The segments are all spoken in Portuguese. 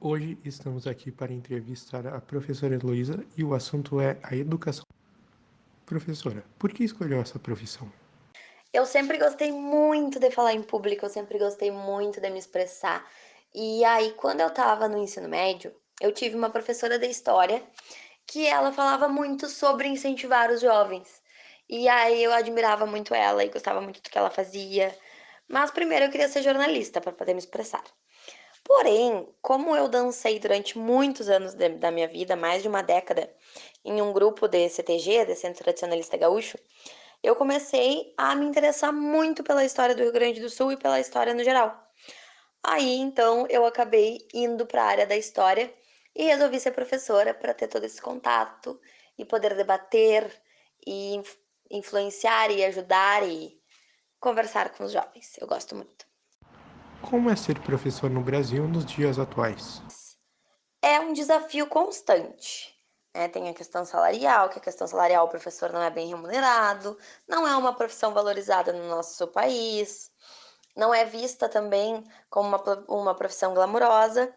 Hoje estamos aqui para entrevistar a professora Heloísa e o assunto é a educação. Professora, por que escolheu essa profissão? Eu sempre gostei muito de falar em público, eu sempre gostei muito de me expressar. E aí, quando eu estava no ensino médio, eu tive uma professora de história que ela falava muito sobre incentivar os jovens. E aí eu admirava muito ela e gostava muito do que ela fazia. Mas primeiro eu queria ser jornalista para poder me expressar. Porém, como eu dancei durante muitos anos da minha vida, mais de uma década, em um grupo de CTG, de Centro Tradicionalista Gaúcho, eu comecei a me interessar muito pela história do Rio Grande do Sul e pela história no geral. Aí, então, eu acabei indo para a área da história e resolvi ser professora para ter todo esse contato e poder debater e influenciar e ajudar e conversar com os jovens. Eu gosto muito. Como é ser professor no Brasil nos dias atuais? É um desafio constante. Né? Tem a questão salarial, que a questão salarial o professor não é bem remunerado, não é uma profissão valorizada no nosso país, não é vista também como uma profissão glamurosa,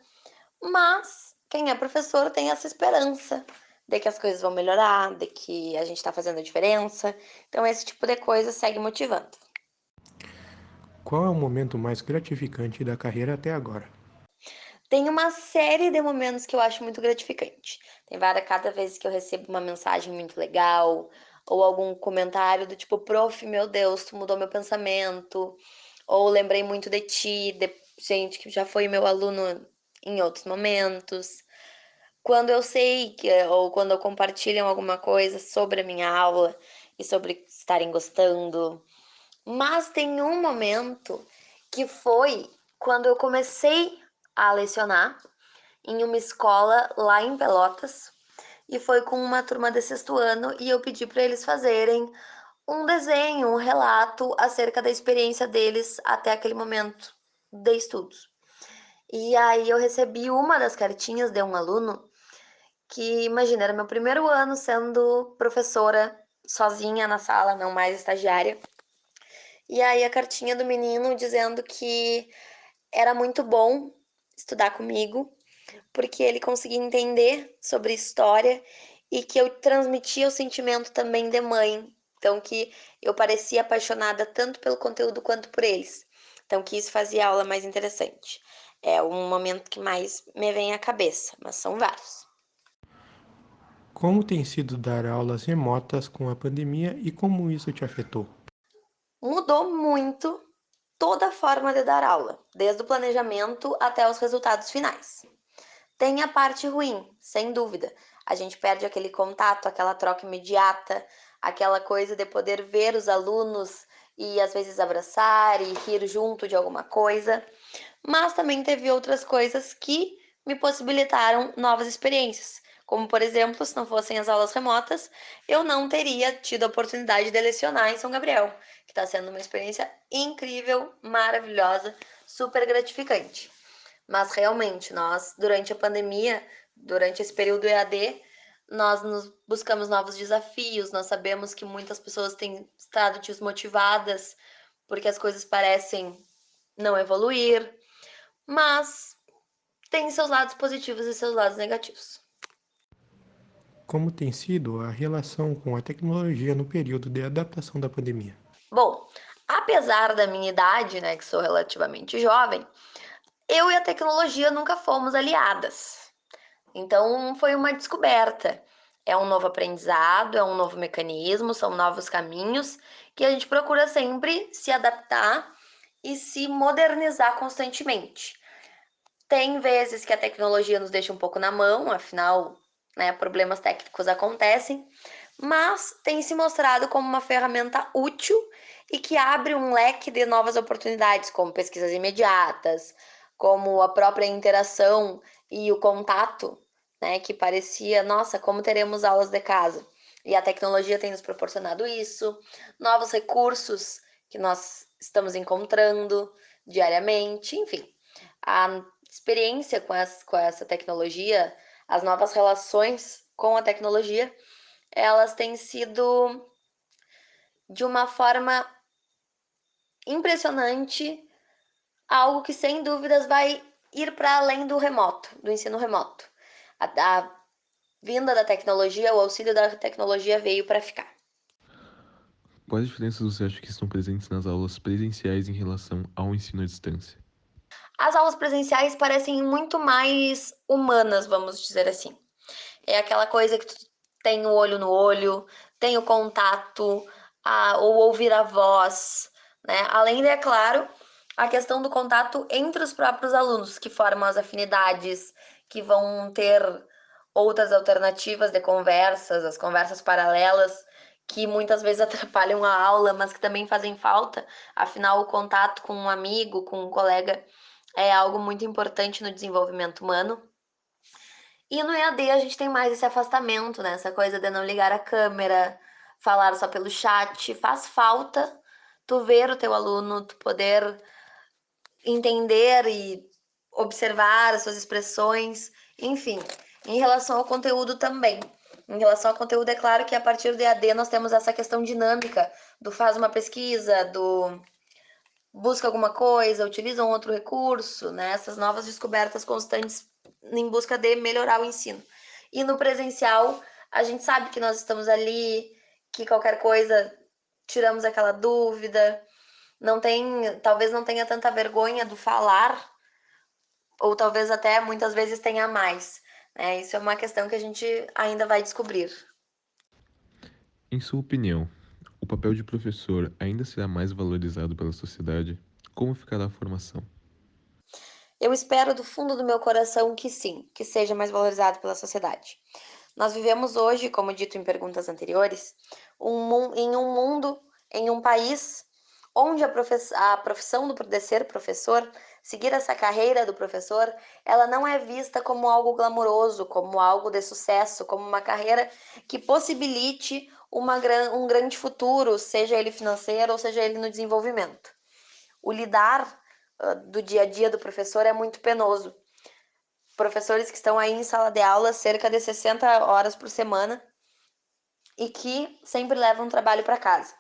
mas quem é professor tem essa esperança de que as coisas vão melhorar, de que a gente está fazendo a diferença. Então, esse tipo de coisa segue motivando. Qual é o momento mais gratificante da carreira até agora? Tem uma série de momentos que eu acho muito gratificante. Tem várias, cada vez que eu recebo uma mensagem muito legal, ou algum comentário do tipo, prof, meu Deus, tu mudou meu pensamento, ou lembrei muito de ti, de gente que já foi meu aluno em outros momentos. Quando eu sei que, ou quando compartilham alguma coisa sobre a minha aula e sobre estarem gostando. Mas tem um momento que foi quando eu comecei a lecionar em uma escola lá em Pelotas e foi com uma turma de sexto ano e eu pedi para eles fazerem um desenho, um relato acerca da experiência deles até aquele momento de estudos. E aí eu recebi uma das cartinhas de um aluno que, imagina, era meu primeiro ano sendo professora sozinha na sala, não mais estagiária. E aí a cartinha do menino dizendo que era muito bom estudar comigo, porque ele conseguia entender sobre história e que eu transmitia o sentimento também de mãe. Então que eu parecia apaixonada tanto pelo conteúdo quanto por eles. Então que isso fazia a aula mais interessante. É um momento que mais me vem à cabeça, mas são vários. Como tem sido dar aulas remotas com a pandemia e como isso te afetou? Mudou muito toda a forma de dar aula, desde o planejamento até os resultados finais. Tem a parte ruim, sem dúvida. A gente perde aquele contato, aquela troca imediata, aquela coisa de poder ver os alunos e às vezes abraçar e rir junto de alguma coisa. Mas também teve outras coisas que me possibilitaram novas experiências. Como, por exemplo, se não fossem as aulas remotas, eu não teria tido a oportunidade de lecionar em São Gabriel, que está sendo uma experiência incrível, maravilhosa, super gratificante. Mas realmente, nós, durante a pandemia, durante esse período EAD, nós nos buscamos novos desafios, nós sabemos que muitas pessoas têm estado desmotivadas porque as coisas parecem não evoluir, mas tem seus lados positivos e seus lados negativos. Como tem sido a relação com a tecnologia no período de adaptação da pandemia? Bom, apesar da minha idade, né, que sou relativamente jovem, eu e a tecnologia nunca fomos aliadas. Então foi uma descoberta. É um novo aprendizado, é um novo mecanismo, são novos caminhos que a gente procura sempre se adaptar e se modernizar constantemente. Tem vezes que a tecnologia nos deixa um pouco na mão, afinal, né, problemas técnicos acontecem, mas tem se mostrado como uma ferramenta útil e que abre um leque de novas oportunidades, como pesquisas imediatas, como a própria interação e o contato, né, que parecia, nossa, como teremos aulas de casa. E a tecnologia tem nos proporcionado isso, novos recursos que nós estamos encontrando diariamente, enfim. A experiência com essa tecnologia, as novas relações com a tecnologia, elas têm sido de uma forma impressionante, algo que sem dúvidas vai ir para além do remoto, do ensino remoto. A vinda da tecnologia, o auxílio da tecnologia veio para ficar. Quais diferenças você acha que estão presentes nas aulas presenciais em relação ao ensino à distância? As aulas presenciais parecem muito mais humanas, vamos dizer assim. É aquela coisa que tu tem o olho no olho, tem o contato, ou ouvir a voz, né? Além de, é claro, a questão do contato entre os próprios alunos, que formam as afinidades, que vão ter outras alternativas de conversas, as conversas paralelas, que muitas vezes atrapalham a aula, mas que também fazem falta. Afinal, o contato com um amigo, com um colega, é algo muito importante no desenvolvimento humano. E no EAD a gente tem mais esse afastamento, né? Essa coisa de não ligar a câmera, falar só pelo chat. Faz falta tu ver o teu aluno, tu poder entender e observar as suas expressões, enfim. Em relação ao conteúdo também. Em relação ao conteúdo, é claro que a partir do EAD nós temos essa questão dinâmica do faz uma pesquisa, do busca alguma coisa, utiliza um outro recurso, né? Essas novas descobertas constantes em busca de melhorar o ensino. E no presencial, a gente sabe que nós estamos ali, que qualquer coisa tiramos aquela dúvida, não tem, talvez não tenha tanta vergonha do falar, ou talvez até muitas vezes tenha mais. Né? Isso é uma questão que a gente ainda vai descobrir. Em sua opinião, o papel de professor ainda será mais valorizado pela sociedade? Como ficará a formação? Eu espero do fundo do meu coração que sim, que seja mais valorizado pela sociedade. Nós vivemos hoje, como dito em perguntas anteriores, em um mundo, em um país onde a profissão de ser professor, seguir essa carreira do professor, ela não é vista como algo glamouroso, como algo de sucesso, como uma carreira que possibilite um grande futuro, seja ele financeiro ou seja ele no desenvolvimento. O lidar do dia a dia do professor é muito penoso. Professores que estão aí em sala de aula cerca de 60 horas por semana e que sempre levam um trabalho para casa.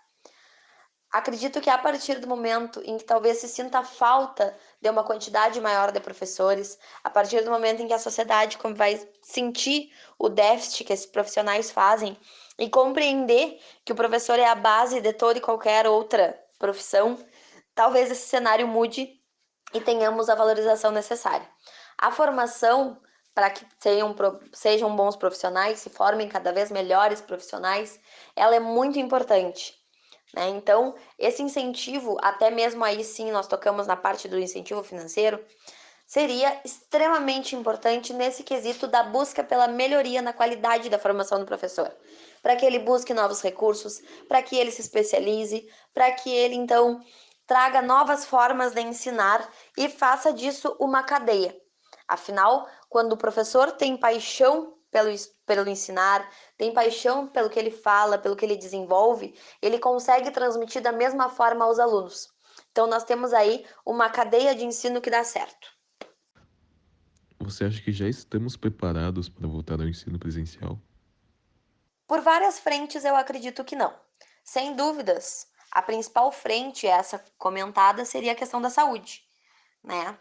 Acredito que a partir do momento em que talvez se sinta falta de uma quantidade maior de professores, a partir do momento em que a sociedade vai sentir o déficit que esses profissionais fazem e compreender que o professor é a base de toda e qualquer outra profissão, talvez esse cenário mude e tenhamos a valorização necessária. A formação para que sejam bons profissionais, se formem cada vez melhores profissionais, ela é muito importante. Né? Então, esse incentivo, até mesmo aí sim, nós tocamos na parte do incentivo financeiro, seria extremamente importante nesse quesito da busca pela melhoria na qualidade da formação do professor. Para que ele busque novos recursos, para que ele se especialize, para que ele, então, traga novas formas de ensinar e faça disso uma cadeia. Afinal, quando o professor tem paixão pelo ensinar, tem paixão pelo que ele fala, pelo que ele desenvolve, ele consegue transmitir da mesma forma aos alunos. Então, nós temos aí uma cadeia de ensino que dá certo. Você acha que já estamos preparados para voltar ao ensino presencial? Por várias frentes, eu acredito que não. Sem dúvidas, a principal frente, essa comentada, seria a questão da saúde, né?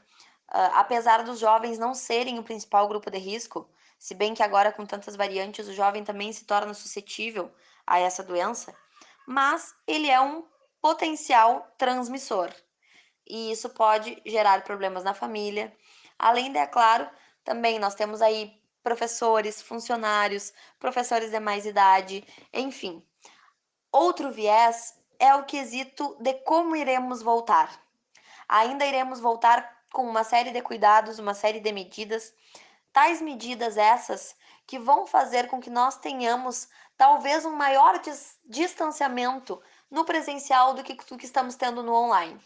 Apesar dos jovens não serem o principal grupo de risco, se bem que agora com tantas variantes o jovem também se torna suscetível a essa doença, mas ele é um potencial transmissor e isso pode gerar problemas na família. Além de, é claro, também nós temos aí professores, funcionários, professores de mais idade, enfim. Outro viés é o quesito de como iremos voltar. Ainda iremos voltar com uma série de cuidados, uma série de medidas, tais medidas essas que vão fazer com que nós tenhamos talvez um maior distanciamento no presencial do que estamos tendo no online,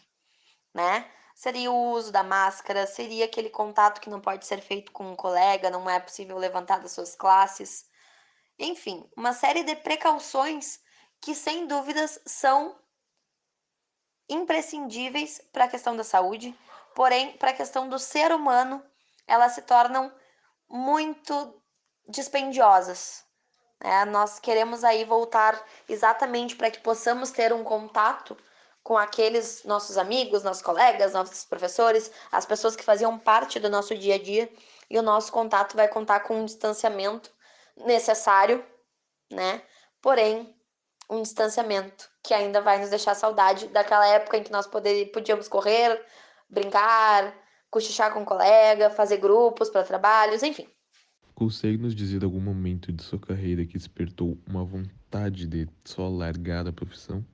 né? Seria o uso da máscara, seria aquele contato que não pode ser feito com um colega, não é possível levantar das suas classes. Enfim, uma série de precauções que, sem dúvidas, são imprescindíveis para a questão da saúde, porém, para a questão do ser humano, elas se tornam muito dispendiosas. Né? Nós queremos aí voltar exatamente para que possamos ter um contato com aqueles nossos amigos, nossos colegas, nossos professores, as pessoas que faziam parte do nosso dia a dia, e o nosso contato vai contar com um distanciamento necessário, né? Porém, um distanciamento que ainda vai nos deixar saudade daquela época em que nós podíamos correr, brincar, cochichar com um colega, fazer grupos para trabalhos, enfim. Consegue nos dizer algum momento de sua carreira que despertou uma vontade de só largar a profissão?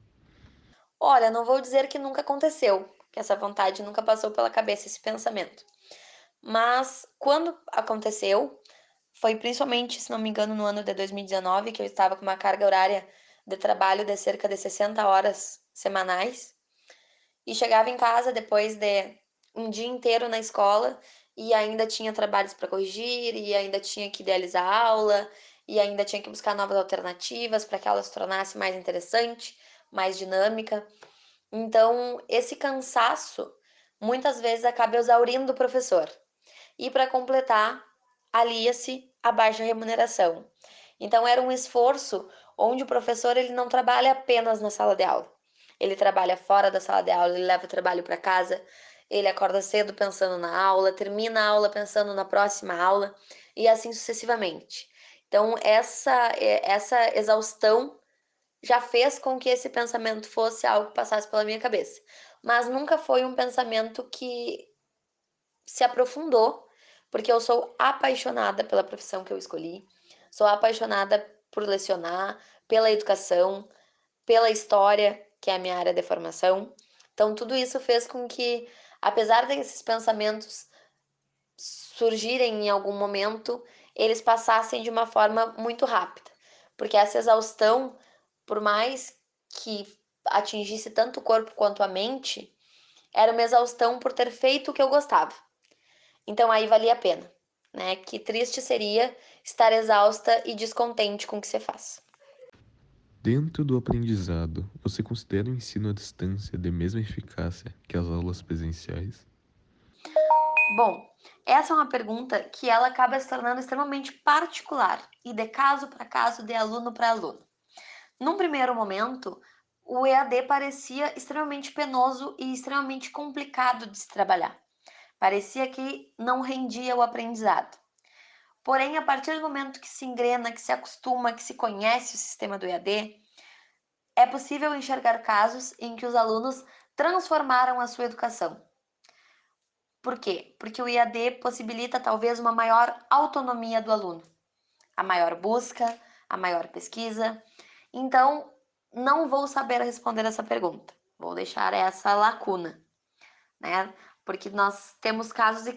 Olha, não vou dizer que nunca aconteceu, que essa vontade nunca passou pela cabeça, esse pensamento. Mas quando aconteceu, foi principalmente, se não me engano, no ano de 2019, que eu estava com uma carga horária de trabalho de cerca de 60 horas semanais. E chegava em casa depois de um dia inteiro na escola e ainda tinha trabalhos para corrigir, e ainda tinha que idealizar a aula, e ainda tinha que buscar novas alternativas para que ela se tornasse mais interessante, mais dinâmica. Então, esse cansaço muitas vezes acaba exaurindo o professor. E para completar, alia-se a baixa remuneração. Então, era um esforço onde o professor ele não trabalha apenas na sala de aula. Ele trabalha fora da sala de aula, ele leva o trabalho para casa, ele acorda cedo pensando na aula, termina a aula pensando na próxima aula e assim sucessivamente. Então, essa exaustão já fez com que esse pensamento fosse algo que passasse pela minha cabeça. Mas nunca foi um pensamento que se aprofundou, porque eu sou apaixonada pela profissão que eu escolhi, sou apaixonada por lecionar, pela educação, pela história, que é a minha área de formação. Então, tudo isso fez com que, apesar desses pensamentos surgirem em algum momento, eles passassem de uma forma muito rápida. Porque essa exaustão, por mais que atingisse tanto o corpo quanto a mente, era uma exaustão por ter feito o que eu gostava. Então aí valia a pena, né? Que triste seria estar exausta e descontente com o que você faz. Dentro do aprendizado, você considera o ensino à distância de mesma eficácia que as aulas presenciais? Bom, essa é uma pergunta que ela acaba se tornando extremamente particular e de caso para caso, de aluno para aluno. Num primeiro momento, o EAD parecia extremamente penoso e extremamente complicado de se trabalhar. Parecia que não rendia o aprendizado. Porém, a partir do momento que se engrena, que se acostuma, que se conhece o sistema do EAD, é possível enxergar casos em que os alunos transformaram a sua educação. Por quê? Porque o EAD possibilita talvez uma maior autonomia do aluno, a maior busca, a maior pesquisa. Então, não vou saber responder essa pergunta. Vou deixar essa lacuna, né? Porque nós temos casos e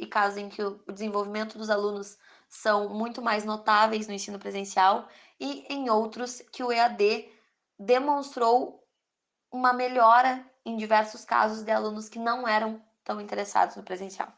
casos em que o desenvolvimento dos alunos são muito mais notáveis no ensino presencial e em outros que o EAD demonstrou uma melhora em diversos casos de alunos que não eram tão interessados no presencial.